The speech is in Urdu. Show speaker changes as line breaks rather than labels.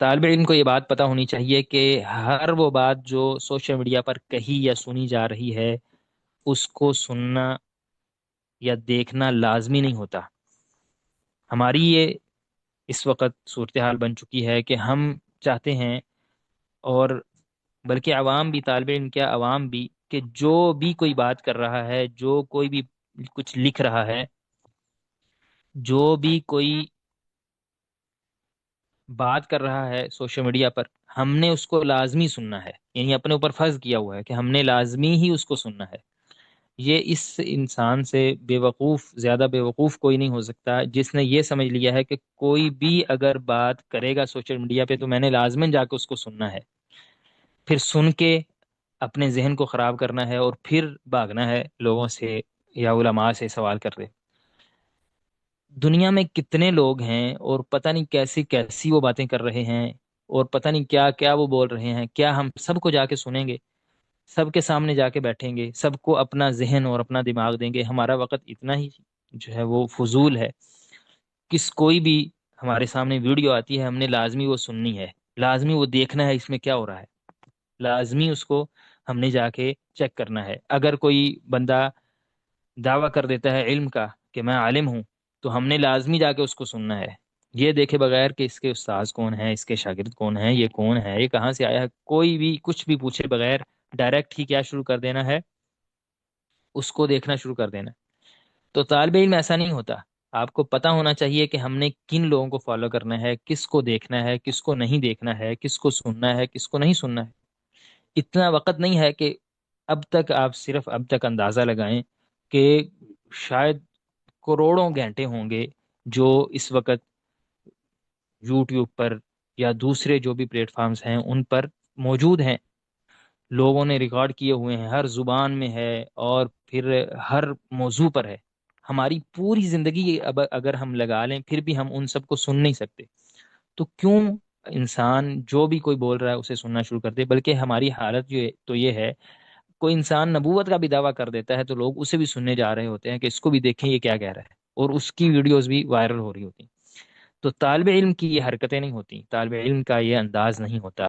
طالب علم کو یہ بات پتہ ہونی چاہیے کہ ہر وہ بات جو سوشل میڈیا پر کہی یا سنی جا رہی ہے اس کو سننا یا دیکھنا لازمی نہیں ہوتا۔ ہماری یہ اس وقت صورتحال بن چکی ہے کہ ہم چاہتے ہیں، اور بلکہ عوام بھی، طالب علم کیا عوام بھی، کہ جو بھی کوئی بات کر رہا ہے، جو کوئی بھی کچھ لکھ رہا ہے، جو بھی کوئی بات کر رہا ہے سوشل میڈیا پر، ہم نے اس کو لازمی سننا ہے، یعنی اپنے اوپر فرض کیا ہوا ہے کہ ہم نے لازمی ہی اس کو سننا ہے۔ یہ اس انسان سے زیادہ بے وقوف کوئی نہیں ہو سکتا جس نے یہ سمجھ لیا ہے کہ کوئی بھی اگر بات کرے گا سوشل میڈیا پہ تو میں نے لازماً جا کے اس کو سننا ہے، پھر سن کے اپنے ذہن کو خراب کرنا ہے اور پھر بھاگنا ہے لوگوں سے یا علماء سے سوال کرتے۔ دنیا میں کتنے لوگ ہیں اور پتہ نہیں کیسی کیسی وہ باتیں کر رہے ہیں، اور پتہ نہیں کیا کیا وہ بول رہے ہیں۔ کیا ہم سب کو جا کے سنیں گے؟ سب کے سامنے جا کے بیٹھیں گے، سب کو اپنا ذہن اور اپنا دماغ دیں گے؟ ہمارا وقت اتنا ہی جو ہے وہ فضول ہے۔ کوئی بھی ہمارے سامنے ویڈیو آتی ہے، ہم نے لازمی وہ سننی ہے، لازمی وہ دیکھنا ہے اس میں کیا ہو رہا ہے، لازمی اس کو ہم نے جا کے چیک کرنا ہے۔ اگر کوئی بندہ دعویٰ کر دیتا ہے علم کا کہ میں عالم ہوں، تو ہم نے لازمی جا کے اس کو سننا ہے، یہ دیکھے بغیر کہ اس کے استاذ کون ہیں، اس کے شاگرد کون ہیں، یہ کون ہے، یہ کہاں سے آیا ہے، کوئی بھی کچھ بھی پوچھے بغیر ڈائریکٹ ہی کیا شروع کر دینا ہے، اس کو دیکھنا شروع کر دینا ہے۔ تو طالب علم ایسا نہیں ہوتا۔ آپ کو پتا ہونا چاہیے کہ ہم نے کن لوگوں کو فالو کرنا ہے، کس کو دیکھنا ہے، کس کو نہیں دیکھنا ہے، کس کو سننا ہے، کس کو نہیں سننا ہے۔ اتنا وقت نہیں ہے کہ اب تک اندازہ لگائیں کہ شاید کروڑوں گھنٹے ہوں گے جو اس وقت یوٹیوب پر یا دوسرے جو بھی پلیٹ فارمز ہیں ان پر موجود ہیں، لوگوں نے ریکارڈ کیے ہوئے ہیں، ہر زبان میں ہے، اور پھر ہر موضوع پر ہے۔ ہماری پوری زندگی اب اگر ہم لگا لیں پھر بھی ہم ان سب کو سن نہیں سکتے۔ تو کیوں انسان جو بھی کوئی بول رہا ہے اسے سننا شروع کر دے؟ بلکہ ہماری حالت تو یہ ہے، کوئی انسان نبوت کا بھی دعویٰ کر دیتا ہے تو لوگ اسے بھی سننے جا رہے ہوتے ہیں کہ اس کو بھی دیکھیں یہ کیا کہہ رہا ہے، اور اس کی ویڈیوز بھی وائرل ہو رہی ہوتی ہیں۔ تو طالب علم کی یہ حرکتیں نہیں ہوتی، طالب علم کا یہ انداز نہیں ہوتا۔